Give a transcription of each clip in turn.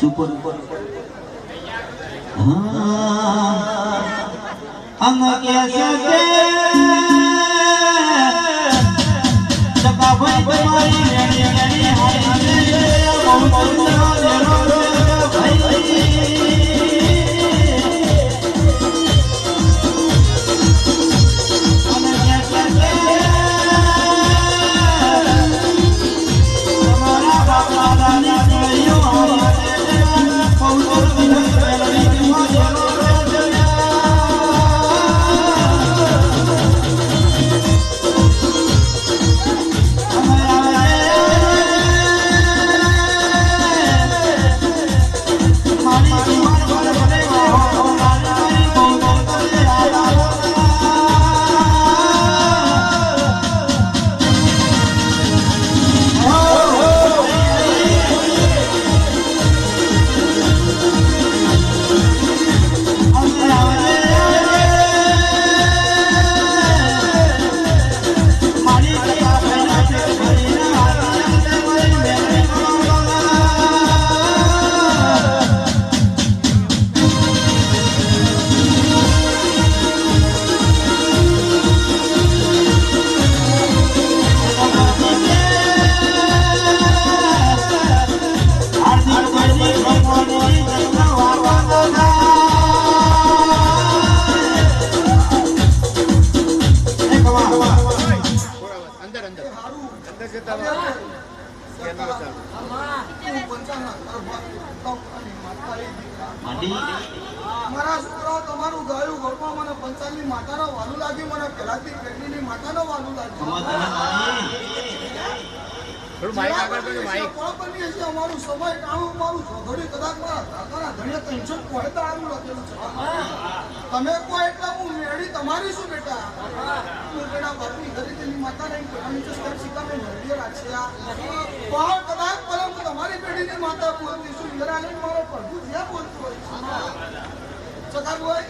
Super हम कैसे सका भाई तुम्हारी मेरी मेरी મારા છોકરાઓ તમારું ગાયું ઘરમાં મને પંચાલની માતાનો વાલું લાગ્યું, મને પહેલાથી પેટની માતાનો વાલું લાગ્યું. અમારું સમય કાણું મારું ઝઘડી કદાચ મારા ધણીએ ટેન્શન પડતા આવું લખેલું છે. તમે કોઈ એટલે હું મેળી તમારી શું બેટા? હું બેટા બાપની ખરીદેલી માતા નહીં પેલાની ચસ્કર શીખાને મેળવીએ રાખ્યા. પણ કદાચ પરમ તમારી પેઢીની માતા બોલતી છું વીરાને મારો પ્રભુ જ્યાં બોલતો હોય ચકાત હોય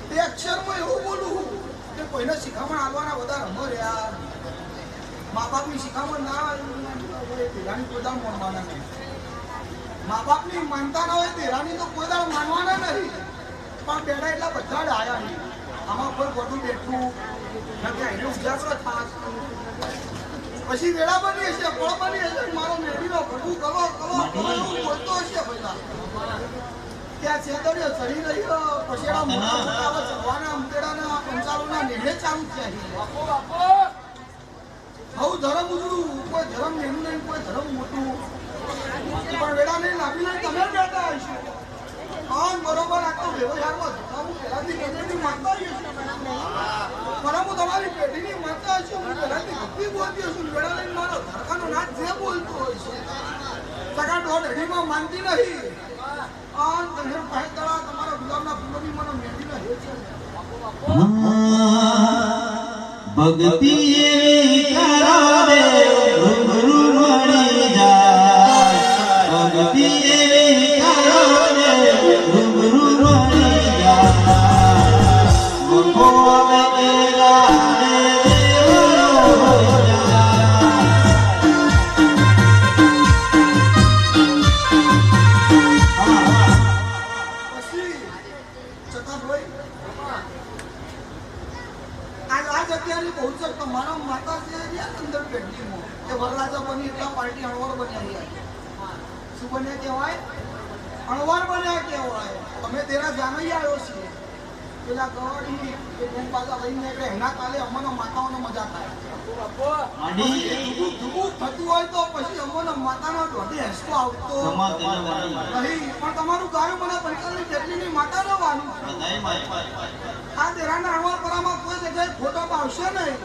તે અક્ષરમાં એવું બોલું કે કોઈને શિખામણ આવવાના વધારે અમર યાર મા બાપની શિખામણ ના તેરાની કોઈ દાળ માનવાના નહીં. મા બાપની માનતા ના હોય તેરાની તો કોઈ દાળ માનવાના નહીં. પણ બેડા એટલા બધા જ આયા નહીં. આમાં કોઈ બધું બેઠું એને ઉજાગરો થાક પછી વેળા બની હશે ફળ બની હશે મારો મેળવીનો ભરવું કરો કરો એવું બોલતો હશે બધા ત્યાં છેતરીઓ ચડી રહ્યો પછી ચડવાના મુકેડાના પંચાલોના નિર્ણય ચાલુ થયા. આવું ધર્મ ઉજળું કોઈ ધર્મ નેનું નહીં કોઈ ધર્મ મોટું પણ વેળા નહીં લાવી નહીં તમે બેઠા હશો. હા બરોબર આખો વ્યવહારમાં હું પહેલાથી પેઢીની માનતા હશું પણ હું તમારી પેઢીની માનતા હશું હું પહેલાથી ભક્તિ બોલતી હશું વેળા લઈને મારો ધરકાનો નાચ જે બોલતો હોય છે સગા દોઢ અઢીમાં માનતી નહીં. આ તમે પાંચ દડા તમારા ગુલાબના ફૂલોની મને મેળવીને હે છે ભક્તિ કરો રે ગુરુ મળી જાય ભક્તિ કરો રે ગુરુ મળી જાય મુખો મેલા રે મારા માતા છે અંદર પેઢીમાં કે વરરાજા બની એટલા પાર્ટી અણવર બન્યા શું બન્યા કહેવાય અણવર બન્યા કહેવાય. તમે તેના જાણી આવ્યો છીએ પેલા ગવાડી કે બેન પાછા લઈને એટલે એના કાલે અમને માતાઓને મજા થાય થતું હોય તો પછી અમને માતાનો દોઢી હેસકો આવતો નહીં. પણ તમારું ગાયું મને પંચાલની જેટલીની માતાનો વાનું આ તેરાના અણવર પરામાં કોઈ જગ્યાએ ફોટો આવશે નહીં.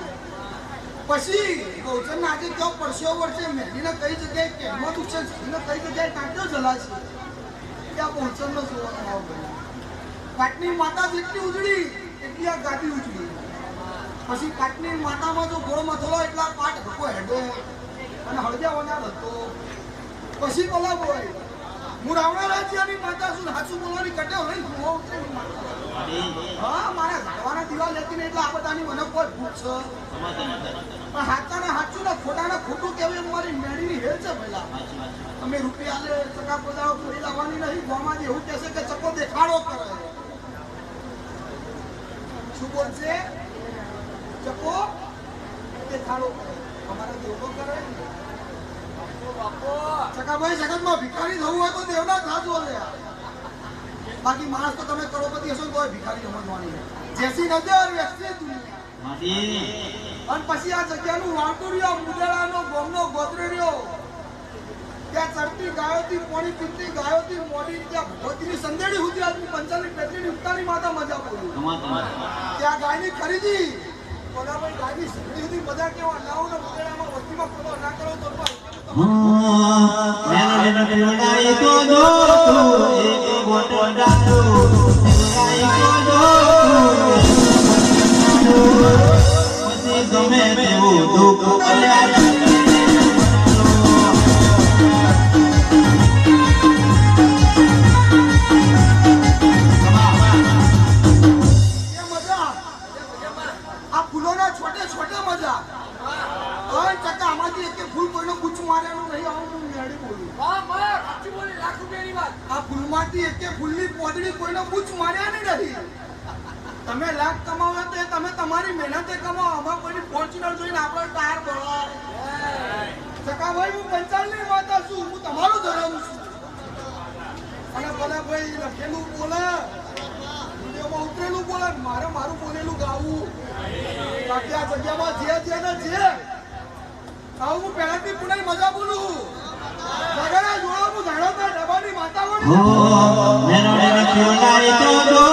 પછી ગૌચર આજે ક્યાં પરસ્યો વર્ષે મેળવીને કઈ જગ્યાએ કેમત ઉછે ને કઈ જગ્યાએ કાંટો જલાશે ત્યાં પહોંચવાનો જોવાનો આવો બન્યો. કાટની માતા જેટલી ઉજળી એટલી આ ગાડી ઉજળી. પછી કાટની માતામાં જો ગોળ મથલો એટલા પાટ હકો હેડે અને હળદિયા વનાર હતો. પછી બોલા બોય હું રાવણા રાજ્યની માતા છું હાચું બોલવાની કટે હોય હા મારા ઝાડવાના દીવા લેતી ને એટલે આ બધાની મને કોઈ ભૂખ છે પણ હાચાને હાચું ને ખોટાને ખોટું કેવું મારી મેળીની હેલ છે પહેલા તમે રૂપિયા લે ચકા પદાઓ ફરી લાવવાની નહીં ગોમાંથી એવું કહેશે કે ચકો દેખાડો કરે શું બોલશે ચકો દેખાડો કરે અમારા દેવનો કરે ચકાભાઈ જગતમાં ભિખારી થવું હોય તો દેવના થાજો લે બાકી માણસ તો તમે કરોડપતિ હશો તો ભિખારી સમજવાની જેસી નજર વેસી દુનિયા અને પછી આ જગ્યાનું વાંટું રહ્યો મુદડાનો ગોમનો ગોત્ર રહ્યો ત્યાં ચડતી ગાયોથી પોણી પીતી ગાયોથી મોડી ત્યાં ભગવતીની સંદેડી સુધી આદમી પંચાલી પેટલીની ઉતારી માતા મજા પડી ત્યાં ગાયની ખરીદી કોનાભાઈ ગાયની સંદેડી સુધી મજા કેવા લાવો ને મુદડામાં વસ્તીમાં ખોટો ના કરો તો મેલો પીવડાઈ તો જો તું એક બોટલ ડાલો પીવડાઈ તો જો પછી ગમે તેવું દુઃખ અલ્યા આ ફૂલોના છોટે છોટે મજા આમાંથી એક ફૂલ કોઈનો ગુચ્છ માર્યાનું નહીં આવું હું મેળી બોલું આ ફૂલમાંથી એક ફૂલની પોદડી કોઈનો ગુચ્છ માર્યાની નહીં તમે લાખ કમાવો તો તમે તમારી મહેનતે કમાવો આમાં કોઈની ફોર્ચ્યુનર જોઈને આપણો ટાયર બળવાય ચકાભાઈ હું પંચાલની માતા છું હું તમારું ધર્મ છું અને ભલે ભાઈ લખેલું બોલે વિડીયોમાં ઉતરેલું બોલે મારે મારું બોલેલું ગાવું બાકી આ જગ્યામાં જે ને જે આવું હું પહેલાથી પુનઃ મજા બોલું જગના જોડો હું ધાડો ડબાની માતા બોલું મેનો પીવડાઈ તો જો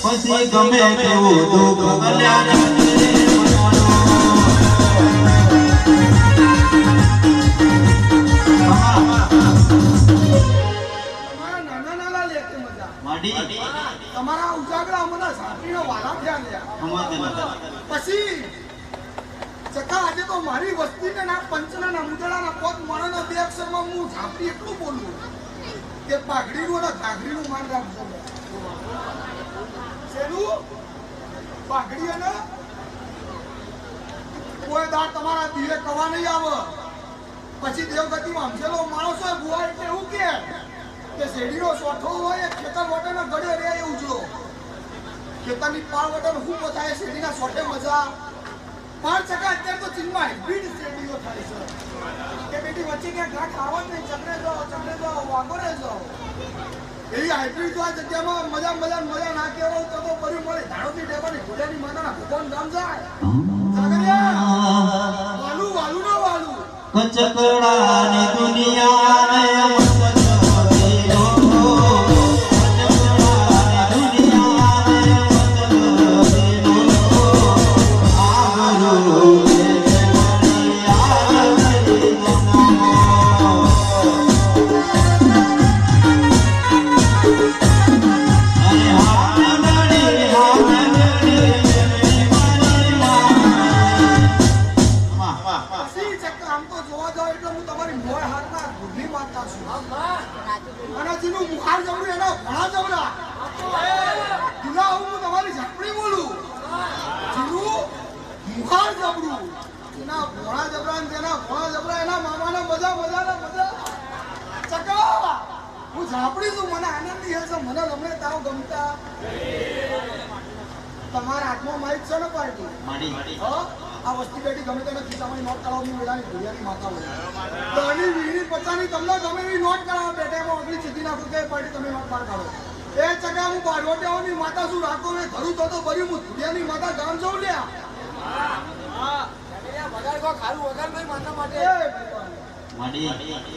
પછી ગમે તેવું દુઃખ અલ્યા તમારા ઉજાગરા મને સાંભળીને વાલા થયા પછી ચકા આજે તો મારી વસ્તીને ના પંચના ના મુદડાના પગ મળવાના બે અક્ષરમાં હું ઝાપટી એટલું બોલું કે પાઘડીનું અને ઘાઘરીનું માન રાખજો શેનું પાઘડી અને કોઈ દાડ તમારા દીવે કવા નહીં આવે પછી દેવગતિમાં સમજેલો માણસ હોય ભુવા એટલે એવું કે શેરડીનો સોઠો હોય ખેતર વટાના ગળે રે એ ઉજળો ખેતરની પાળ વટાનો હું પોતાય શેરડીના સોઠે મજા 5 ટકા અત્યારે તો ચીનમાં હાઇબ્રિડ શેરડીઓ થાય છે કે બેટી વચ્ચે ક્યાં ઘાટ આવત નહીં ચકરે જાઓ વાગોરે જાઓ એવી હાઇબ્રિડ જો આ જગ્યામાં મજા ના કેવો તો કર્યું મળે ધાડોથી ટેબાની ઘોડાની માતાના ભગવાન નામ જાય વાલું ના વાલું કચકડાની દુનિયા તમારા હાથમાં માઇક છે ને પાર્ટી આ વસ્તી બેઠી ગમે તેને ખિસ્સામાં નોટ કરાવવાની મેળાની ભૂલિયાની માતા હોય તો એની વીણી પચાની તમને ગમે એવી નોટ કરાવો બેઠામાં અગલી સીધી નાખો કે પાર્ટી તમે નોટ બહાર કાઢો એ ચકા હું બારવટિયાઓની માતા શું રાખો મેં ઘરું તો ભર્યું હું ભૂલિયાની માતા ગામ જવું લ્યા ખારું વગાડ ભાઈ માતા માટે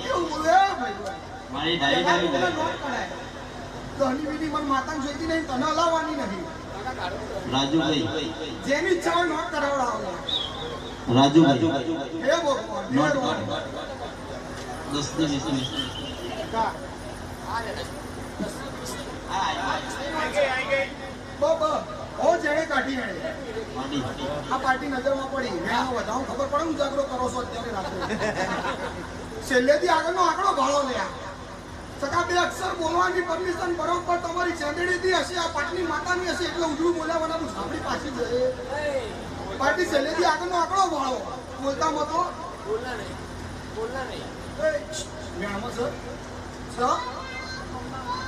એવું બોલે ભાઈ નોટ કરાય તો એની વીણી મને માતા જોઈતી નહીં તને હલાવવાની નથી રાજુભાઈ જેની ઈચ્છા હોય નોટ કરાવડાવો રાજુભાઈ હે ભગવાન નોટ 10 ની 20 બાબા ઓ જેણે કાઢી આ પાર્ટી નજરમાં પડી મેં વધાવ ખબર પડે ઉજાગરો કરો છો અત્યારે રાત્રે છેલ્લેથી આગળનો આંકડો ભાળો લ્યા સકા બે અક્ષર બોલવાની પરમિશન બરોબર તમારી ચેંદડીથી હશે, આ પાટની માતાની હશે એટલે ઉજળું બોલાવવાનું સાંભળી પાછી જશે. પાટી છેલ્લેથી આગળનો આંકડો વાળો બોલતા મતો બોલના નહીં. વેણમાં સર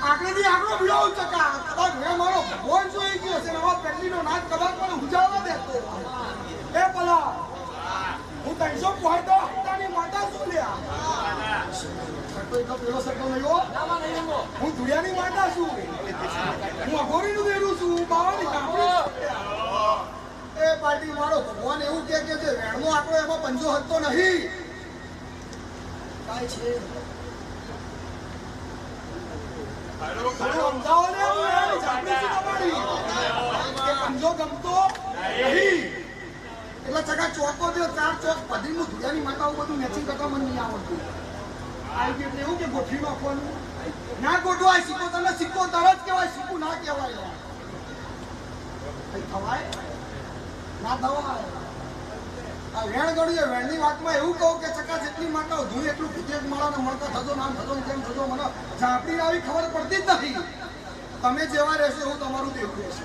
આગળથી આંકડો ભીડાવું ચકા કદાચ મેં મારો ભગવાન જોઈ ગયો છે નવા પેટલીનો નાચ કદાચ મને ઉજાવવા દેતો એ પલા હું 300 પોઈન્ટ હપ્તાની માતા શું લ્યા સટ્ટો એક પેલો સટ્ટો નહીં હો હું ધુડિયાની માતા છું હું અઘોરીનું દેરું છું બાવાની કાપડી એ પાર્ટી મારો ભગવાન એવું કે જે વેણનો આંકડો એમાં પંજો હતો નહીં કાય છે સમજાવો ને હું એની જાગૃતિ છું તમારી કે પંજો ગમતો નહીં એટલે ચકા ચોકો જે 4 ચોક પધીનું ધુડિયાની માતાઓ બધું મેચિંગ કરતા મને નહીં આવડતું આ એટલે એવું કે ગોઠવી નાખવાનું ના ગોઠવાય સિક્કો તમને સિક્કો તરત કહેવાય સિક્કો ના કહેવાય કઈ થવાય ના થવાય આ વેણ ગણ્યો વેણની વાતમાં એવું કહું કે ચકા જેટલી માતા ધૂળ એટલું કુજેક માળાને મળતા થતો નામ થતો તેમ થતો મને ઝાપડી આવી ખબર પડતી જ નથી તમે જેવા રહેશો એવું તમારું દેવું રહેશે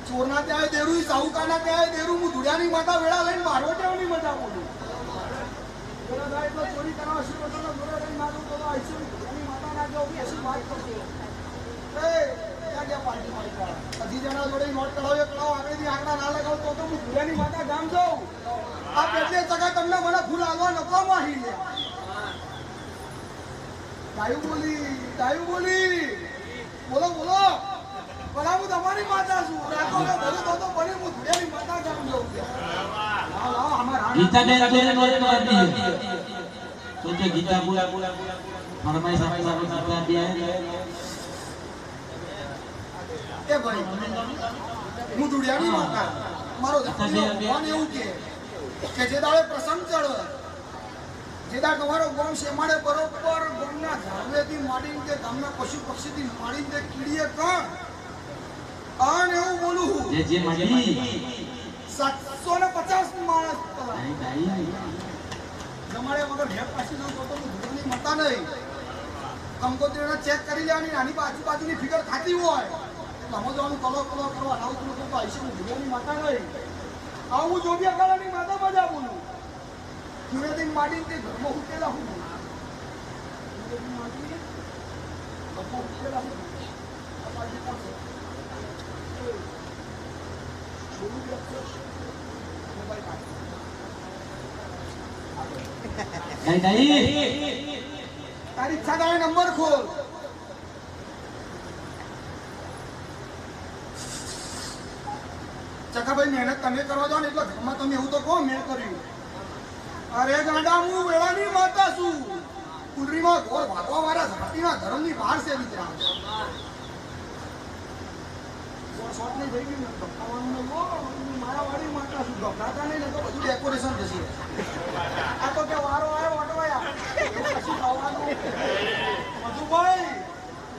ચોરના ત્યાં દેરું સાહુકારના ત્યાં દેરું હું ધુડિયાની માતા વેળા લઈને મારો ટેવની મજા બોલું એટલે ચોરી કરવા શું જોડે લઈને મારું તો આઈશું ધુડિયાની માતા ના જો એસી વાત કરશે ક્યાં ગયા પાર્ટી મારી હજી જણા જોડે નોટ કઢાવ્યો કઢાવો આગળથી આંકડા ના લગાવ તો હું ધુડિયાની માતા ગામ જાઉં આ પેટલે ચકા તમને મને ફૂલ આવવા નકો માહી લે ડાયું બોલી બોલો બોલો ભલા હું તમારી માતા છું રાખો ને બધું તો બની હું ધુડિયાની માતા ગામ જાઉં લાવો અમારા गीता ने नोट कर दी है सोचे गीता बोला फरमाइश आपके सामने कर दिया है એ ભાઈ હું ધુડિયાની માતા મારો ભગવાન એવું કે જે દાડે પ્રસંગ ચડે જે દાડે તમારો ગોમ શેમાડે બરોબર ગોમના ઝાડવેથી માંડીને કે ગામના પશુ પક્ષીથી માંડીને તે કીડીએ કણ અને એવું બોલું જે મળી 750 માણસ જમાડે વગર ભેટ પાછી જવું તો હું ધુડિયાની માતા નહીં કંકોત્રીને ચેક કરી લેવાની આની આજુબાજુની ફિગર ખાતી હોય સમજવાનું કલો કરવા આવું થોડું તો આઈશે હું ધુડિયાની માતા નહીં આવું હું જોબિયા કાળાની માતા મજા બોલું ધુડિયાથી માંડીને તે ઘરમાં ઉકેલા હું नहीं તારી ઈચ્છા થાય નંબર ખોલ ચકાભાઈ મહેનત તમે કરવા જાઓ ને એટલે ઘરમાં તમે એવું તો કહો મેં કર્યું અરે ગાંડા હું વેળાની માતા છું કુંડરીમાં ઘોર ભાગવા વાળા જાતિના ધર્મની બહાર છે દીકરા શોર્ટ નહીં થઈ ગયું ગપકાવાનું નહીં હું મારા વાળી માતા છું ગભરાતા નહીં ને તો બધું ડેકોરેશન થશે આ તો કે વારો આવ્યો વટવાયા એવું કશું થવાનું મધુભાઈ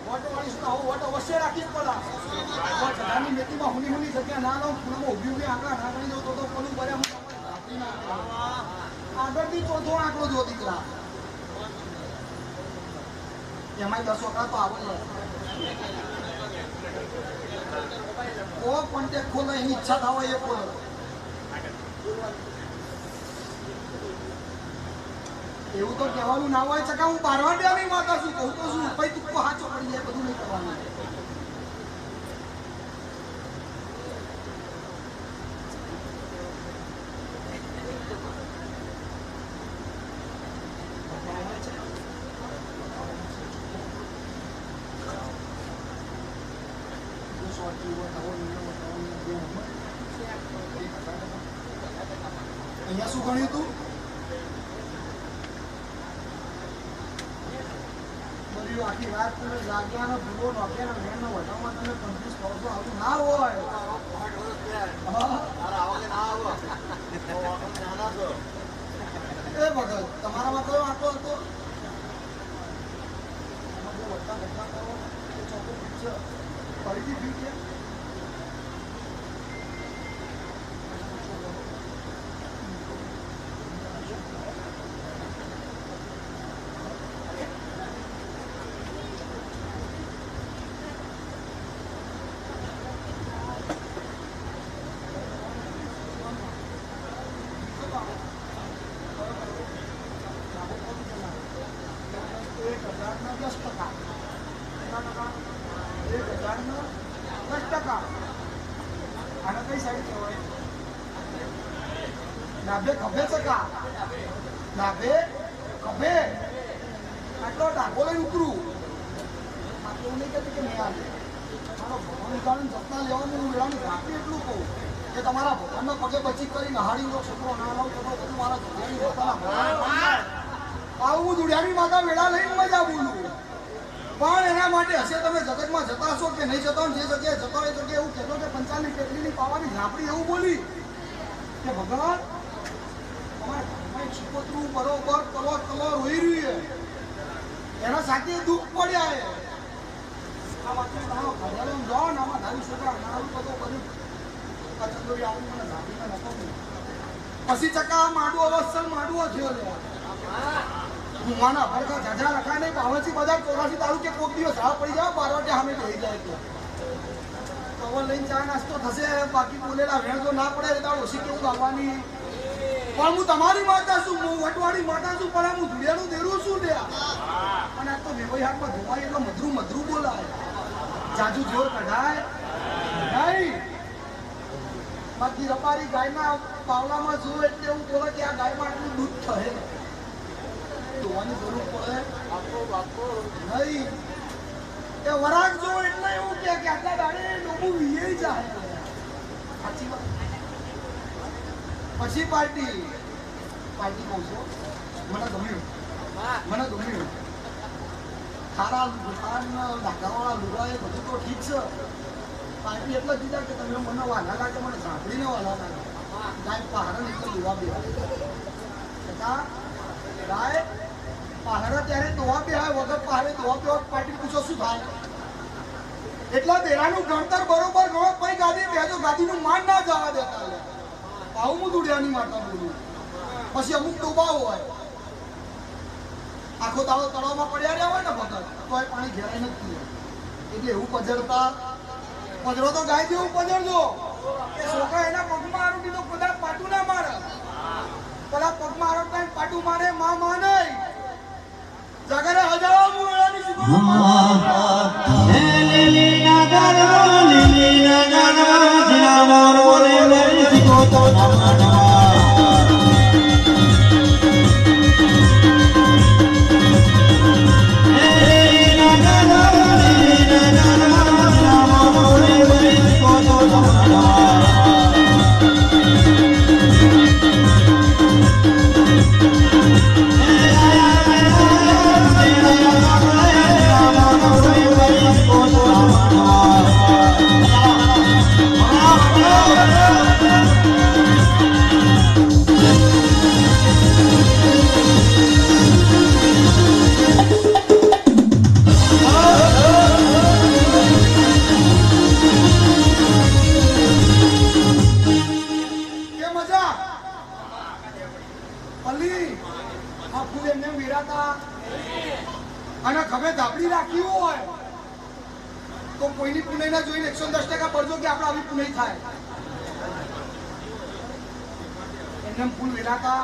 વટ વાળીશું આવું વટ અવશ્ય રાખી જ પડે ચઢાની મેથીમાં હુની જગ્યા ના લઉં ખૂણામાં ઊભી આંકડા ના કરી દઉં તો પેલું બરે હું આગળથી ચોથો આંકડો જો દીકરા એમાં 10 આંકડા તો આવડે ઓ કોન્ટેક્ટ ખોલો એની ઈચ્છા થાય એ ખોલો એવું તો કહેવાનું ના હોય ચકા હું બારવાડિયાની માતા છું કહું તો શું ભાઈ તું હાચો પડી જાય બધું નહીં કરવાનું અહીંયા શું ગણ્યું તું બધું આખી રાત તમે જાગ્યાનો ભૂલો નોખ્યાનો મેનનો વટાવમાં તમે કન્ફ્યુઝ કરો છો આવું ના હોય એ ભગત તમારામાં કયો આંકડો હતો વટા કરો એ ચોખ્ખું પૂછશે ફરીથી ફી છે 10%. આને કઈ સાઈડ કહેવાય? ડાબે ખભે ચકા. ડાબે ખભે. આટલો ડાકો લઈને ઉતરું. આ તો એવું નહીં કહેતી કે નહીં આવે. મારો ભગવાન કારણ જતના લેવાનું હું વેળાની રાત્રિ એટલું કહું કે તમારા ભગવાનના પગે બચી કરી નહાડીનો છોકરો ના લાવ તો બધું મારા ધોળિયાની પોતાના આવું હું ધોળિયાની માતા વેળા લઈને મજા બોલું. પણ એના માટે હશે તમે જગતમાં જતા હશો કે નહીં જતા જે જગ્યાએ જતો એ જગ્યાએ એવું કહેતો કે પંચાલની ટેકરીની પાવાની ઝાપડી એવું બોલી કે ભગવાન તમારે છીકોતરું બરોબર કલો કલો રોઈ રહ્યું એના સાથે દુઃખ પડ્યા આ વાત તમારો ઘરેલો જાઓ ને આમાં ધારી છોકરા નાનું બધું બધું ચંદોરી આવું મને ઝાપડીને નતો પછી ચકા માડવો અવસર માડવો થયો લે માના ભડકા ઝાઝા રખાય નહીં પાવનસી બજાર 84 તાલુકે કોક દિવસ ઝાડ પડી જાય બારવાટે સામે બેસી જાય તો કવર લઈને ચા નાસ્તો થશે બાકી બોલેલા વેણ તો ના પડે એટલે ઓછી કેવું લાવવાની પણ હું તમારી માતા છું હું વટવાડી માતા છું પણ હું ધુડિયાનું દેરું છું લે અને આ તો વેવાઈ હાથમાં ધોવાય એટલે મધરું મધરું બોલાય જાજુ જોર કઢાય નહીં બાકી રપારી ગાયના પાવલામાં જો એટલે એવું બોલે કે આ ગાયમાં આટલું દૂધ થશે ધોવાની જરૂર પડે નહીં એ વરાગ જો એટલે એવું કે આટલા દાડે ડોબું વીએ જાય સાચી વાત પછી પાર્ટી કહું છું મને ગમ્યું ખારા ડાકાવાળા લુગડા એ બધું તો ઠીક છે પાર્ટી એટલે દીધા કે તમે મને વાલા લાગે મને સાંભળીને વાલા લાગે ગાય પહાડ એટલે દોવા બે ગાય પહાડ ત્યારે દોવા બે હોય વગર પહાડે દોવા બે પાર્ટી પૂછો શું થાય એટલા દેરાનું ગણતર બરોબર ગણો પછી ગાદી બેજો ગાદીનું માન ના જવા દેતા આવું હું દુડિયાની માતા બોલું પછી અમુક ડોબા હોય આખો દાડો તળાવમાં પડ્યા રહ્યા હોય ને ભગત તો એ પાણી ઘેરાય નથી એટલે એવું પજરતા પજરો તો ગાય જેવું પજરજો એ છોકરા એના પગમાં આરોટી તો કદાચ પાટું ના મારે પેલા પગમાં આરોટા પાટું મારે માં નહીં જગરે હજારો મુળાની અને ખભે ધાપડી રાખી હોય તો કોઈની પુનઈ ના જોઈને 110% પડજો કે આપણે આવી પુનઈ થાય એમને ફૂલ વેરાતા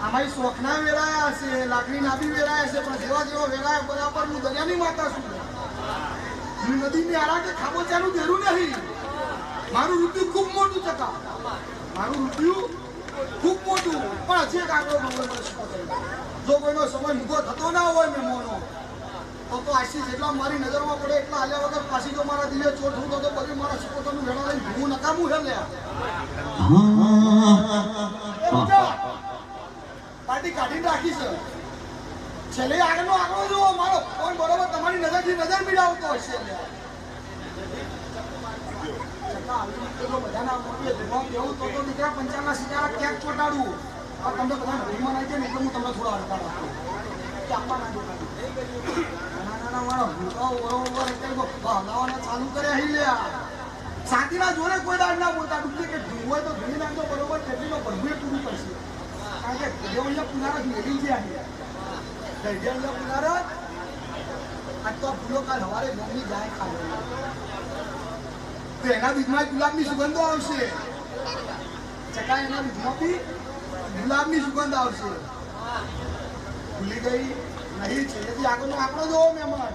આમાં શોખના વેરાયા હશે લાકડી ના બી વેરાયા હશે પણ જેવા જેવા વેરાયા બરાબર હું દરિયાની માતા છું હું નદીની આરા કે ખાબોચાનું દેરું નહીં મારું રૂપિયું ખૂબ મોટું ચકા મારું રૂપિયું ખૂબ મોટું પણ હજી એક આંકડો જો કોઈનો સમય મૂકો થતો ના હોય મહેમાનો તો આશી જેટલા મારી નજરમાં પડે એટલા હાલ્યા વગર પાછી જો મારા દિલે ચોર થયું તો પછી મારા શિકોતરનું વેળા લઈને ભૂવું નકામું છે લે પાર્ટી કાઢીને રાખી છે છેલ્લે આગળનો આંકડો જુઓ મારો ફોન બરોબર તમારી નજરથી નજર મિલાવતો હશે બધાના કેવું તો દીકરા પંચાના સિતારા ક્યાંક ચોટાડવું આ તમને બધા ભૂલમાં નાખી ને એટલે હું તમને થોડા અડકા રાખું કે આપવા ના નાના મારા ભૂલકાઓ બરોબર હલાવાના ચાલુ કર્યા અહીં લ્યા સાતીના જોડે કોઈ દાડ ના બોલતા ડુપ્લિકેટ ભૂલ હોય તો ઘણી નાખતો બરોબર કેટલીનો ભરભૂએ પૂરું કરશે કારણ કે ગઢિયા પુનારસ મેળી છે ગઢિયા પુનારસ આજ તો ફૂલો કાલ સવારે ગરમી જાય ખાવા તો એના બીજમાં ગુલાબની સુગંધો આવશે ચકા એના બીજમાં બી ગુલાબની સુગંધ આવશે ભૂલી ગઈ નહીં છે જેથી આગળનો આંકડો જોવો મહેમાન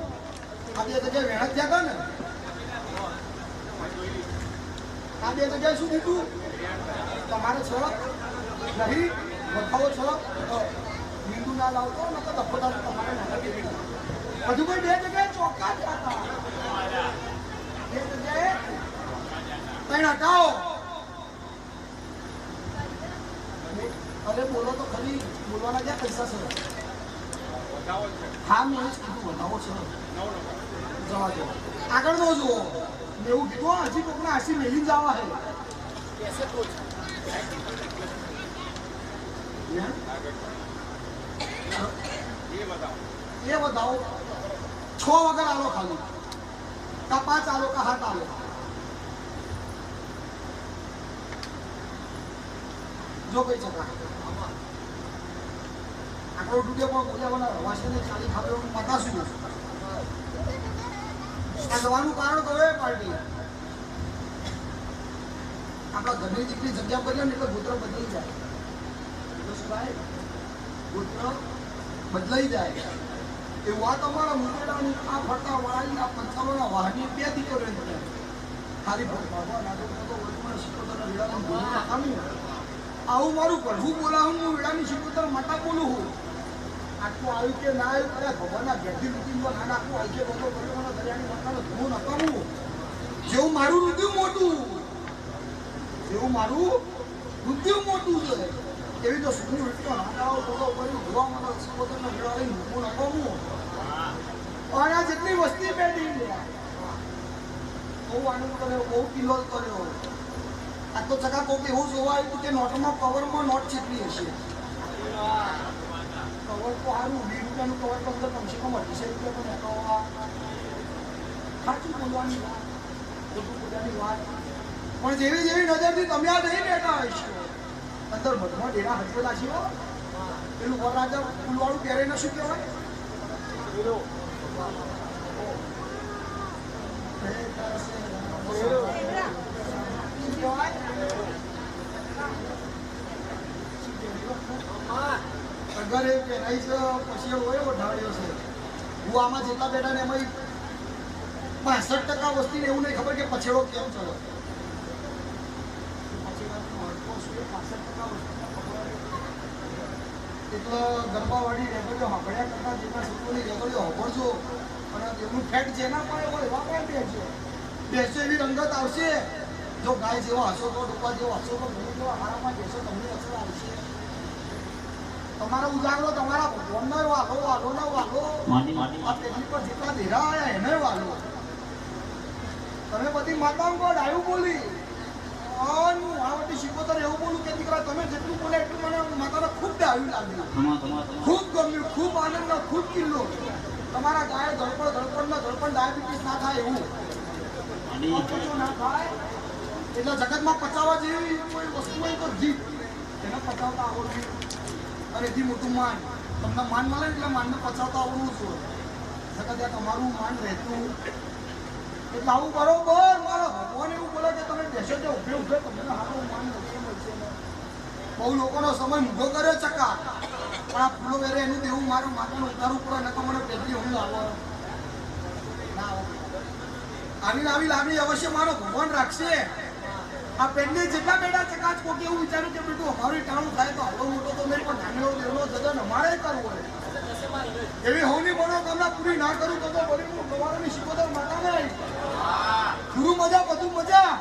આ બે જગ્યાએ મહેનત થયા ને આ બે જગ્યાએ શું દીધું તમારે છળક નહીં બતાવો છળક હિન્દુ ના લાવતો ને તો દફોદાર તમારે હજુ કોઈ બે જગ્યાએ ચોખ્ખા જ હતા બે જગ્યાએ કઈ હટાવો અરે બોલો તો ખરી બોલવાના ક્યાં પૈસા છે હા મેં જ કીધું વધાવો છે જવા દો આગળ નો જુઓ મેં એવું કીધું હજી કોકને આશી મેલી જવા હે એ બતાવો 6 વગર આલો ખાલી કા 5 આલો કા 7 આલો જો કઈ ચકા આગળ ડૂબે પણ બોલાવાના રવાશને ખાલી ખાવે પતા શું આ જવાનું કારણ કયો એ પાર્ટી આપણા ઘરની જેટલી જગ્યા બદલે ને એટલે ગોત્ર બદલાઈ જાય તો શું ભાઈ ગોત્ર બદલાઈ જાય એ વાત અમારા મુકેડાની આ ફરતા વાળી આ પંચાવના વાહની 2 દીકરીઓ ખાલી ભગવાન લાગે તો વર્તમાન શિકોતરના વિડામાં બોલવા કામ્યું આવું મારું પ્રભુ બોલાવું હું વિડાની શિકોતર માતા બોલું હું આટલું આવ્યું કે ના આવ્યું અરે ભગવાનના ઘેરથી રૂટીનમાં ના નાખવું આવી કે બધો પરિવારનો દરિયાની માતાનો ધૂળ નકામું જેવું મારું રુદ્ર મોટું જેવું મારું રુદ્ર મોટું છે એવી તો સુખની ઉલટીઓ ના કરાવો બધો કર્યું જોવા મને શિકોતરના વિડા લઈને હું નકામું અને આ જેટલી વસ્તી બેઠી બહુ આનંદ કર્યો બહુ કિલ્લો કર્યો આ તો ચકા કોક એવું જોવા આવ્યું કે નોટમાં કવરમાં નોટ ચેટલી હશે કવર તો સારું 20 રૂપિયાનું કવર તો અંદર કમસે કમ 28 રૂપિયા તો સાચું બોલવાની વાત ખોટું બોલવાની વાત પણ જેવી જેવી નજરથી તમે આ નહીં બેઠા હશો અંદર મધમાં ડેરા હજવેલા છે પેલું વરરાજા ફૂલવાળું પહેરીને શું કહેવાય અગર એ પહેરાઈ છે પછી હોય ઢાળ્યો છે હું આમાં જેટલા બેઠા ને એમાં 65% વસ્તીને એવું નહીં ખબર કે પછેડો કેમ ચડે એટલે ગરબાવાળી રેગડીઓ સાંભળ્યા કરતા જેના શીખવાની રેગડીઓ સાંભળજો અને એમનું ફેટ જેના પડે હોય એવા પણ બેસજો બેસો એવી રંગત આવશે જો ગાય જેવો હશો તો ડૂબા જેવો હશો તો ભૂલ જેવા હારામાં બેસો તમને અસર આવશે તમારો ઉજાગરો તમારા ભગવાનનો વાલો વાલોનો વાલો આ પેલી પર જેટલા દેરા આવ્યા એને વાલો તમે બધી માતાઓ કો ડાયું બોલી હું આ બધી શિકોતર એવું બોલું કે દીકરા તમે જેટલું બોલે એટલું મને માતાને ખૂબ ડાયું લાગ્યું ખૂબ ગમ્યું ખૂબ આનંદ ખૂબ કિલ્લો તમારા ગાય ધડપણ ડાયાબિટીસ ના થાય એવું ના થાય એટલે જગતમાં પચાવવા જેવી કોઈ વસ્તુ હોય તો જીત એને પચાવતા આવડવું અને એથી મોટું માન તમને માન મળે એટલે માનને પચાવતા આવડવું છું જગત તમારું માન રહેતું એટલે આવું બરોબર મારો ભગવાન એવું બોલે કે તમે બેસો તે ઉભે ઉભે તમને સારું માન મળશે બહુ લોકોનો સમય મૂકો કર્યો ચકા પણ આ ફૂલો વેરે એનું દેવું મારું માતાનું ઉતારવું પડે નકર મને પેટલી હું લાવો ના આવી લાગણી અવશ્ય મારો ભગવાન રાખશે આ પેટની જેટલા બેટા ચકાચ કોકે એવું વિચાર્યું કે બેટું અમારું ટાણું થાય તો આવડો મોટો તો નહીં પણ નાનો દેવનો જગન અમારે કરવો હોય એવી હોની મનોકામના પૂરી ના કરું તો બળી હું ગવારોની શિકોતર માતા નહીં ગુરુ મજા બધું મજા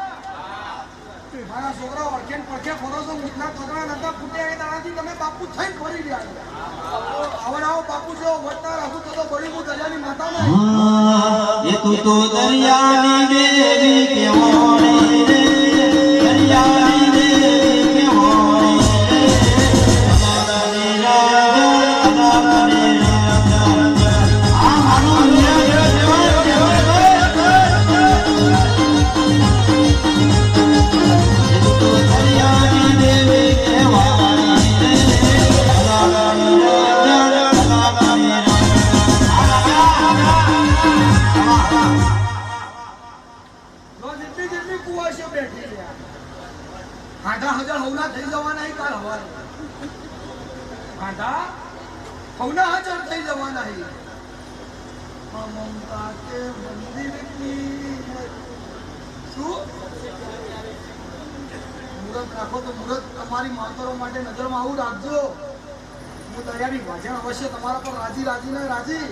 મારા છોકરા અડખેન પડખે ફરો છો મુખના પગડા નતા ફૂટ્યા એ દાડાથી તમે બાપુ થઈને ફરી રહ્યા આવો બાપુ જો વટતા રાખું તો બળી હું દરિયાની માતા નહીં એ તું તો દરિયાની દેવી કેવોણી દરિયાની દેવી કેવોણી હાંડા હજાર હવના થઈ જવાના કાલ હવારે હાંડા હવના હજાર થઈ જવાના મમતા કે મંદિર કી શું મુહૂર્ત રાખો તો મુહૂર્ત તમારી માતરો માટે નજરમાં આવું રાખજો. હું દરિયાની ભાજણ અવશ્ય તમારા પર રાજી ને રાજી.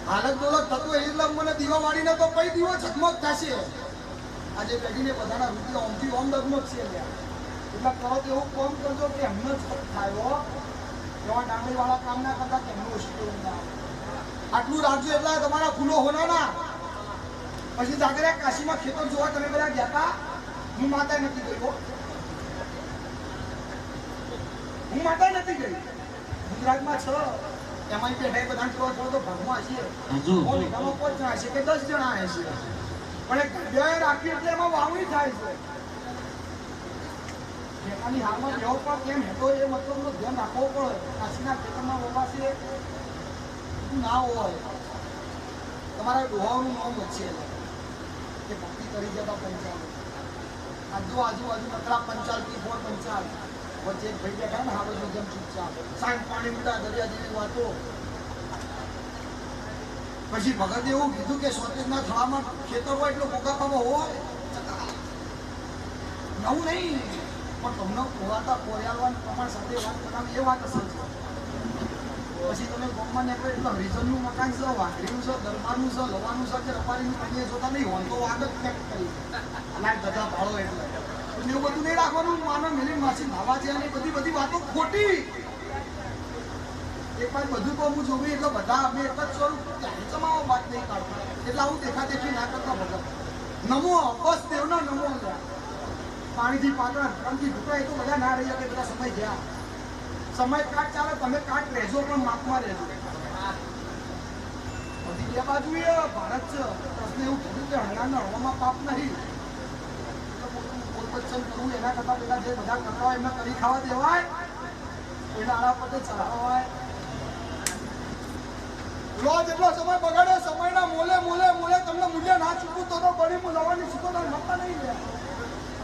હાલત દોલત થતું એટલે મને દીવા વાળીને તો કઈ દીવો ઝગમગ થશે. આજે બેઠીને બધાના રૂપિયા ઓમથી ઓમ ડગમગ છે એટલે કરો તો એવું કામ કરજો કે એમને જ થાય એવા ડાંગરીવાળા કામ ના કરતા કેમનું ઓછું કરવું ના. આટલું રાખજો એટલે તમારા ફૂલો હોનાના. પછી જાગરે કાશીમાં ખેતર જોવા તમે બધા ગયા હતા. હું માતા નથી ગયો. હું માતા નથી ગઈ. ગુજરાતમાં છ એમાં બેઠા બધા થોડો તો ભાગમાં હશે. એમાં 5 જણા હશે કે 10 જણા હશે. પણ એક ગઢિયાએ રાખી એટલે એમાં વાવણી થાય છે. ખેતાની હાલમાં બેહો પણ કેમ હેતો એ મતલબનું ધ્યાન રાખવો પડે. કાશીના ખેતરમાં વવાશે ના હોય. તમારા ડોહાનું નામ વચ્ચે કે ભક્તિ કરી જતા પંચાલ આજુબાજુ નકરા પંચાલ થી 4 પંચાલ વચ્ચે એક ભાઈ બેઠા ને હાવજ જેમ ચૂપચાપ સાંજ પાણી મીઠા દરિયા જેવી વાતો. પછી ભગત એવું કીધું કે સ્વતેજના થળામાં ખેતર હોય એટલો મોકાપામાં હોય નવું નહીં પણ તમને ખોવાતા ખોરિયાલવાના પ્રમાણ સાથે વાત કરવાની એ વાત અસર છે. પછી તમે ગામમાં નીકળો એટલે હરિજનનું મકાન છે, વાઘરીનું છે, દરબારનું છે, લવાનું છે કે રપારીનું કહીએ જોતા નહીં હોય તો વાગ જ પેક કરી લાગ બધા ભાળો એટલે એવું બધું નહીં રાખવાનું. માનો મિલી માસી નાવા છે અને બધી વાતો ખોટી. એક વાર બધું તો હું જોવી એટલે બધા અમે એક જ સ્વરૂપ જમાવો વાત નહીં કાઢતા એટલે આવું દેખાદેખી ના કરતા ભગત. નમો બસ દેવના નમો પાણીથી પાતળા ધરમથી ઢુકડા એ તો બધા ના રહી શકે. બધા સમય ગયા. સમય કાટ ચાલે તમે કાટ રહેજો પણ માપમાં રહેજો. બધી બે બાજુ એ ભારત છે. પ્રશ્ન એવું કીધું કે હણાના હવામાં પાપ નહીં. પોતપચ્છન કરવું એના કરતા પેલા જે બધા કરતા હોય એમને કરી ખાવા દેવાય. એના આડા પતે ચલાવાય. લો જેટલો સમય બગાડે સમયના મોલે તમને મૂલ્ય ના ચૂકવું તો બળી લવાની શીખો તો મળતા નહીં લે.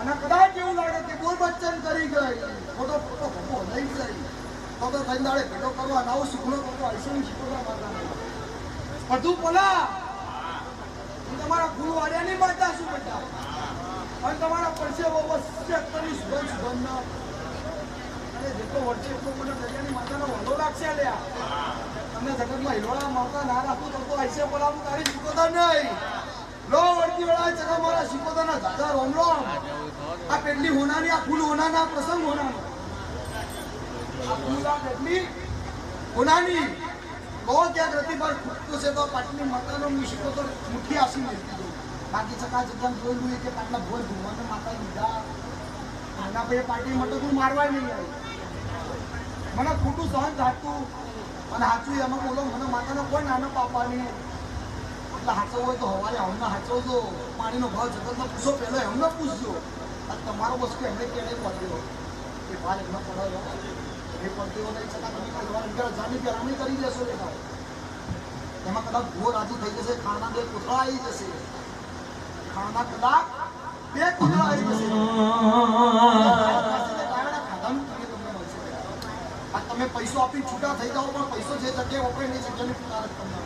અને કદાચ એવું લાગે કે બોલ બચ્ચન કરી ગઈ ખોટો ખોટો લઈ ગઈ તો થઈ દાડે ભેટો કરવા નાવું શીખલો તો આઈસી શીખવા મારતા બધું પલા તમારા ફૂલ વાળ્યા નહીં મળતા શું બેટા. અને તમારા પડશે કરી સુગંધ અને જેટલો વળશે એટલો મને દરિયાની માતાનો વંડો લાગશે લ્યા. તમને જગતમાં હિલોડા મારતા ના રાખું તો આઈસે બોલાવું તારી શીખોતા નહીં. લો વળતી વેળા જગા મારા શીખોતાના દાદા રોમ રોમ. આ પેટલી હોનાની આ ફૂલ હોનાના પ્રસંગ હોનાનો આ ફૂલા પેટલી હોનાની લો ક્યાંક રતી પર ખૂટતો છે તો પાટલી માતાનો શીખો તો મુઠ્ઠી આસી મેળવી દો. બાકી ચકા જગ્યા જોયેલું કે પાટલા ભોલ ભૂવાને માતા લીધા આના પછી પાટી મટકું મારવાય નહીં આવી. મને ખોટું સહન થાતું અને સાચું એમાં બોલો મને માતાનો કોઈ નાનો પાપા નહીં. એટલે સાચો હોય તો હવારે હમણાં સાચવજો. પાણીનો ભાવ જગતનો પૂછો પહેલો એમને પૂછજો. આ તમારો વસ્તુ એમને કેળે પડ્યો એ ભાર એમને પડ્યો એ પડ્યો નહીં છતાં તમે અંદર જાણી કે રાણી કરી દેશો બેટા. એમાં કદાચ ભૂવો રાજી થઈ જશે. ખાના 2 કોથળા આવી જશે. ખાના કદાચ 2 કોથળા આવી જશે. તમે પૈસો આપી છૂટા થઈ જાઓ પણ પૈસો જે જગ્યાએ વપરાય નહીં જગ્યાની પુકારક તમને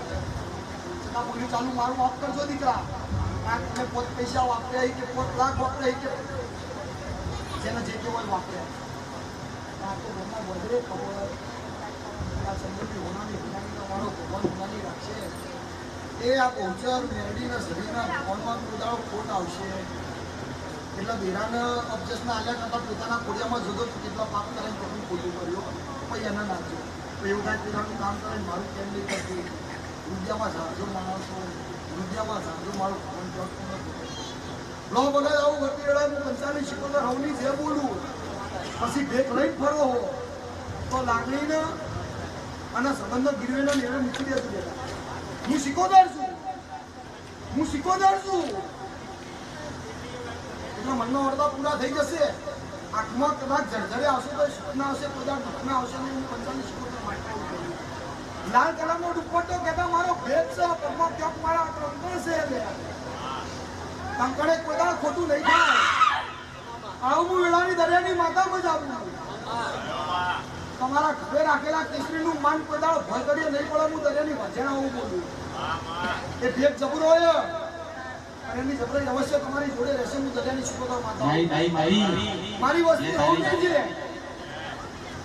છતાં બોલ્યું ચાલુ મારું માફ કરજો દીકરા. તમે પોત પૈસા વાપર્યા કે 5 લાખ વાપર્યા કે જેને જે કેવું વાપર્યા આ તો ઘરના વધરે ખબર આ સંબંધી હોનાની વાળો ભગવાન હોનાની રાખશે. એ આ પહોંચર મેરડીના શરીરના ભગવાનમાં પોતાનો ખોટ આવશે એટલે બેરાને અબજસના આલ્યા કરતા પોતાના કોડિયામાં જોજો કેટલા પાપ કરે કેટલું ખોટું કર્યું પછી એના નાખજો. એવું કાંઈ પેલાનું કામ કરે મારું કેમ નહીં કરતું. રૂપિયામાં ઝાડજો માણસો રૂપિયામાં ઝાડજો મારું ભવન જોડતું નથી. લો બગડ આવું વતી વેળા હું 45 શીખોતર હવની જે બોલું પછી ભેટ લઈને ફરો હો તો લાગણીને અને સંબંધો ગીરવેના નેરે મૂકી દેજો બેટા. હું શીખોતર છું. એટલે મનનો અડધા પૂરા થઈ જશે. આંખમાં કદાચ ઝરઝરે આવશે તો સુખના આવશે કદાચ દુઃખના આવશે ને હું 45 શીખોતર માટે લાલ કલરનો દુપટ્ટો કહેતા મારો ભેદ છે. પગમાં ક્યાંક મારા કંકણ છે. કંકણે કોઈ ખોટું નહીં થાય. આવું હું વેળાની દરિયાની માતામાં જ આવું. તમારા ઘરે રાખેલા કેસરીનું માન કોઈ દાડો ભય કરીએ નહીં પડે. હું દરિયાની વજણ આવું બોલું. એ ભેદ જબરો હોય અને એની જબરાઈ અવશ્ય તમારી જોડે રહેશે. હું દરિયાની શિકોતર માતા મારી વસ્તી રહું નહીં છે.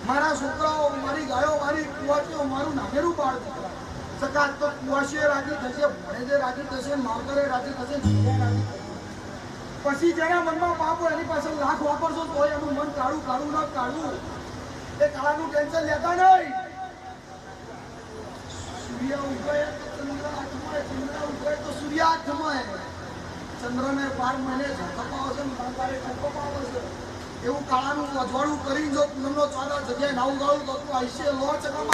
મારા છોકરાઓ, મારી ગાયો, મારી કુવાસીઓ, મારું નામેરું બાળ દીકરા સકાત તો કુવાસીએ રાજી થશે, ભણેજે રાજી થશે, માવતરે રાજી થશે, જીવે રાજી થશે. પછી જેના મનમાં પાપ હોય એની પાસે લાખ વાપરશો તો એનું મન કાળું કાળું ના કાળું. એ કાળાનું ટેન્શન લેતા નહીં. સૂર્ય ઉગે તો ચંદ્ર આઠમાય, ચંદ્ર ઉગે તો સૂર્ય આઠમાય. ચંદ્રને 12 મહિને ઝાંખપાવ છે, મંગળવારે ઝાંખપાવ છે. એવું કાળાનું અજવાળું કરી જો પૂનમનો ચોદા જગ્યાએ નાવું ગાળું તો તું આઈશે લો ચકા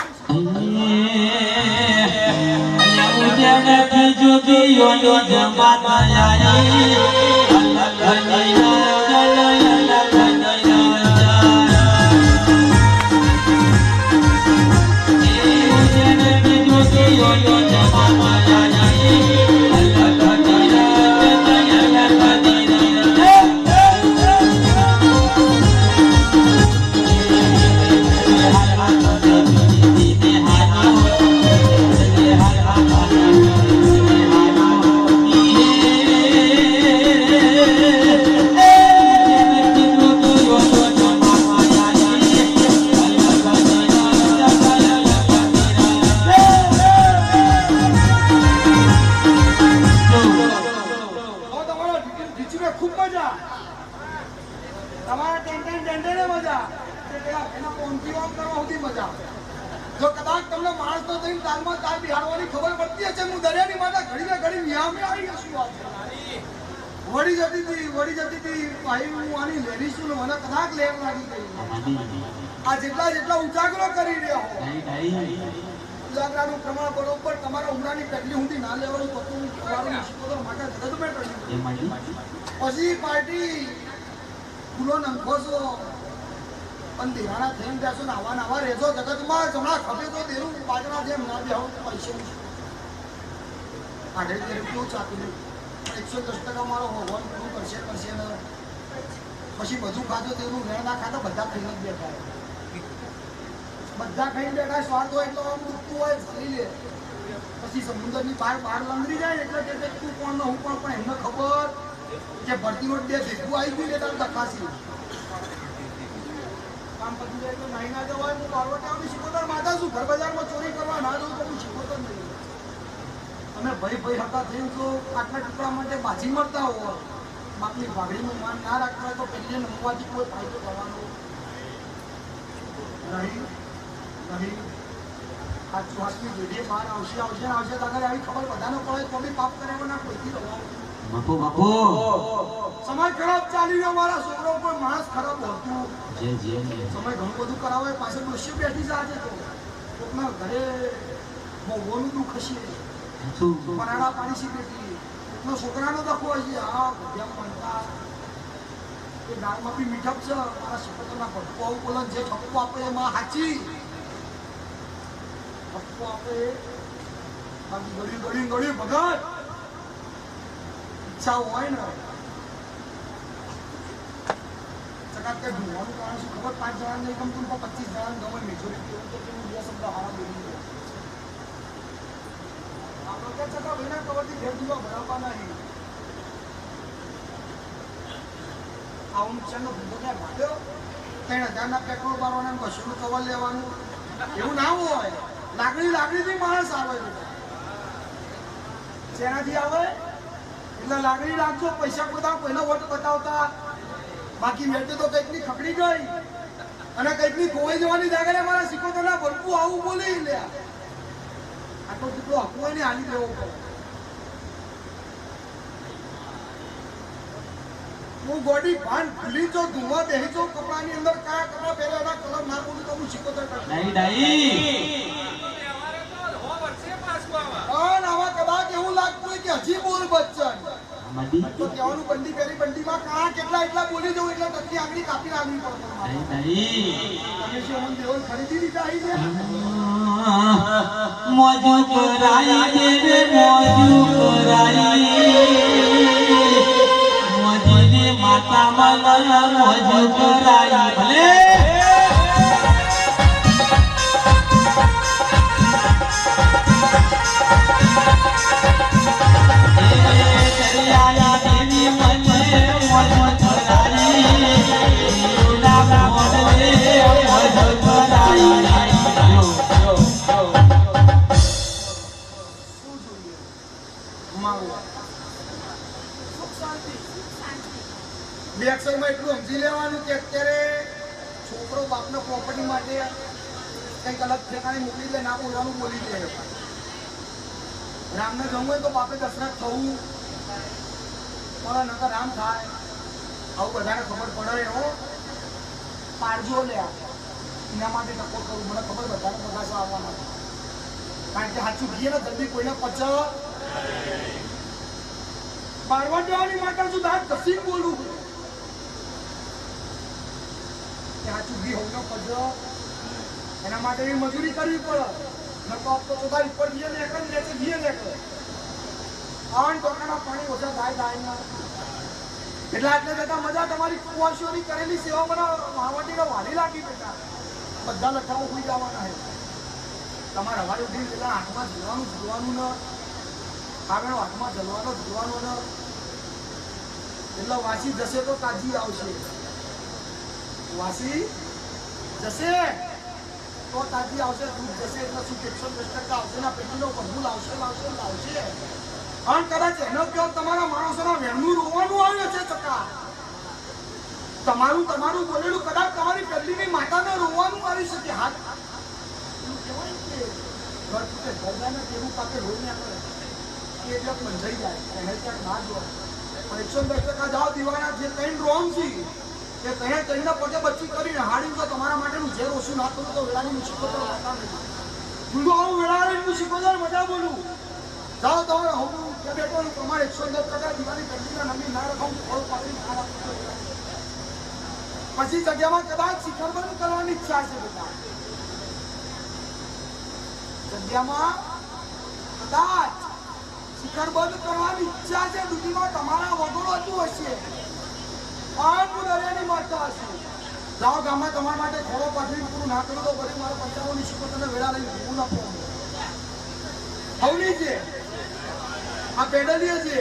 જો કદાચ તમને માણસ તો થઈને તાલમાં તાલ બિહારવાની ખબર પડતી હશે. હું દરિયાની માતા ઘડીને ઘડી વિહામે આવી શું વાત છે. વળી જતી હતી ભાઈ હું આની લેરી છું ને મને કદાચ લેર લાગી ગઈ. આ જેટલા ઉજાગરો કરી રહ્યા હો ઉજાગરાનું પ્રમાણ બરોબર તમારા ઉમરાની પેટલી સુધી ના લેવાનું તો તમારું શિકોતર માટે જગત મેં કર્યું. પછી પાર્ટી ફૂલો નંખો છો પણ દેવાના થઈને બેસો ને આવા રહેજો જગતમાં. જમણા ખભે તો દેરું બાજરા જેમ ના બેહો પૈસે આઢે કેવું ચાતું 110% મારો હોવાનું પૂરું કરશે ને પછી બધું ખાધો તેનું વેણ ના ખાતા બધા ખાઈને જ બેઠા. બધા ખાઈને બેઠા સ્વાર્થ હોય એટલે આમ દુખતું હોય ફરી લે. પછી સમુદ્રની બહાર લંગડી જાય એટલે કે તું કોણ ને હું પણ એમને ખબર કે ભરતી રોડ 2 ભેગું આવી ગયું એટલે દખાશી કામ પતી જાય તો નાઈ ના જવાય. હું બારવટિયાની શિકોતર માતા છું. ઘર બજારમાં ચોરી કરવા ના જવું તો હું શિકોતર નહીં. અમે ભાઈ હતા થઈને તો આટલા ટુકડા માટે બાજી મળતા હોય. બાપની ભાગડીનું માન ના રાખતા હોય તો પહેલી નમવાથી કોઈ ફાયદો થવાનો નહીં. આ શ્વાસની પેઢી બહાર આવશે આગળ આવી ખબર બધાને પડે તો બી પાપ કરે ના કોઈથી રહેવાનું. સમાજ ખરાબ ચાલી રહ્યો. મારા છોકરો કોઈ માણસ ખરાબ હોતું સમય ઘણું બધું કરાવે. પાછળ દોષી બેઠી છે. આજે તો કોકના ઘરે બહુઓનું દુઃખ હશે. પરાડા પાણી સી બેઠી કોકનો છોકરાનો દખો હશે. હા ભૂખ્યા એ દાળમાં બી મીઠપ છે. મારા શિકોતરના ભટકો આવું બોલે જે ઠપકો આપે એમાં સાચી ઠપકો આપે બાકી ગળી ભગત ઈચ્છા હોય ને ચકાત કઈ ભૂવાનું કારણ શું ખબર. 5 જણા નહીં ગમતું 25 જણા ગમે મેજોરિટી હોય તો કેવું 2 શબ્દ હારા બોલી જાય. આપણે કે ચકા ભાઈના કવરથી ઘેર દીવા ભરાવવા નહીં. આવું નુકસાનનો ધંધો ક્યાં ભાગ્યો. 3000 પેટ્રોલ ભરવાના બસોનું કવર લેવાનું એવું ના હોય. લાગણીથી માણસ આવે શેનાથી આવે એટલે લાગણી રાખજો. પૈસા બધા પહેલા વોટ બતાવતા બાકી મેટે તો કંઈકની ખકડી ગઈ અને કંઈકની ખોવાઈ જવાની જાગે મારા શિકોતરના ભરપું આવું બોલી લે. આટલો ટુકડો હકવો ને હાલી દેવો પડે. હું ગોડી ભાન ભૂલી જો ધુવા બેહી જો કપડાની અંદર કયા કપડા પહેરે એના કલર ના બોલું તો હું શિકોતર કરું. આવા કદાચ એવું લાગતું હોય કે હજી બોલ બચ્ચન તો કહેવાનું બંડી કરી બંડીમાં કાં કેટલા એટલા બોલી જવું એટલે ટકી આગળ કાપી નાખવી પડે. તમે શું હું દેવલ ખરીદી લીધા આવી છે. મોજુ કરાઈ રે મોજુ કરાઈ મોજીને માતા મલા મોજુ કરાઈ ભલે Yeah. મારું સુખ શાંતિ. બે અક્ષરમાં એટલું સમજી લેવાનું કે અત્યારે છોકરો બાપનો પ્રોપર્ટી માટે કંઈક અલગ ઠેકાણે મોકલી દે, ના બોલવાનું બોલી દે. રામને જમવું હોય તો બાપે દશરથ થવું પણ નકર રામ થાય. આવું બધાને ખબર પડે હો. પાડજો લે એના માટે ટકો કરું. મને ખબર બધાને પ્રકાશ આવવાના, કારણ કે સાચું કહીએ ને જલ્દી કોઈને પચ પાડવા જવાની માટે શું દાંત કસી બોલું કે સાચું ઘી હોવું ન પચ. એના માટે એવી મજૂરી કરવી પડે. નતો આપતો તો તારી ઉપર ઘી લે કરે, લેશે ઘી લે કરે. 8 ટકાના પાણી ઓછા થાય. એટલા એટલે બેટા મજા તમારી કુવાસીઓની કરેલી સેવા મને માવટીને વાલી લાગી બેટા. બધા લખાવો હોઈ જવાના છે. તમારે હવારે ઉઠીને પેલા હાથમાં જોવાનું ને આગળ હાથમાં જલવાનું ને એટલે વાસી જશે તો તાજી આવશે. વાસી જશે તો તાજી આવશે. દૂધ જશે એટલે શું 110% આવશે ને પેટીનો બધું લાવશે. અને કદાચ એનો કેવો તમારા માણસોના વેણનું રોવાનું આવ્યું છે ચકા. તમારું બોલેલું કદાચ તમારી પેલીની માતાને રોવાનું આવી શકે. હાથ કહેવાય કે ઘર તૂટે ઘરદાને કેવું પાકે રોઈ ના કરે એ એટલે બંધાઈ જાય. એને ક્યાંક ના જોવા પણ 110% જાઓ દીવાના જે 3 રોંગ છે એ કહીને પગે બચ્ચી કરીને હાડી તો તમારા માટેનું ઝેર ઓછું ના થયું તો વેળાની મુસીબતો હોતા નથી. હું તો આવું વેળાની મુસીબતો મજા બોલું. જાઓ તમારે હું કે બેટો તમારે 110% દીવાની પેલીના નમી ના રખાવું ફળ પાડી ના પછી જગ્યામાં કદાચ શિખરબંધ કરવાની ઈચ્છા છે બેટા. જગ્યામાં કદાચ શિખરબંધ કરવાની ઈચ્છા છે. દુનિયામાં તમારા વગોડો હતું હશે પણ હું દરિયાની મારતા હશે. જાઓ ગામમાં તમારા માટે ખોળો પાથરી પૂરું ના કરું તો ફરી મારા પંચાવનની શિકોતરને વેળા લઈને ભૂવું ના પડે. હવલી છે આ પેડલીએ છે.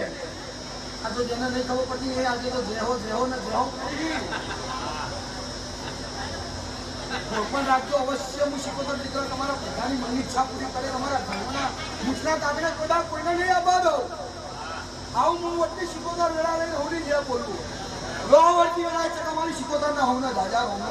આ તો જેને નહીં ખબર પડતી એ આજે તો જેહો ને જેહો કરી પણ રાખજો. અવશ્ય હું શીખોતર દીકરા તમારા બધાની મનની ઈચ્છા પૂરી કરે. તમારા ધર્મના મુઠના તાબને કોઈને નહીં આપવા દો. આવું હું વચ્ચે શીખોતર વેળા લઈને હોલી જે બોલું રો વળતી વેળા છે તમારી શીખોતરના હોના દાદા રોમ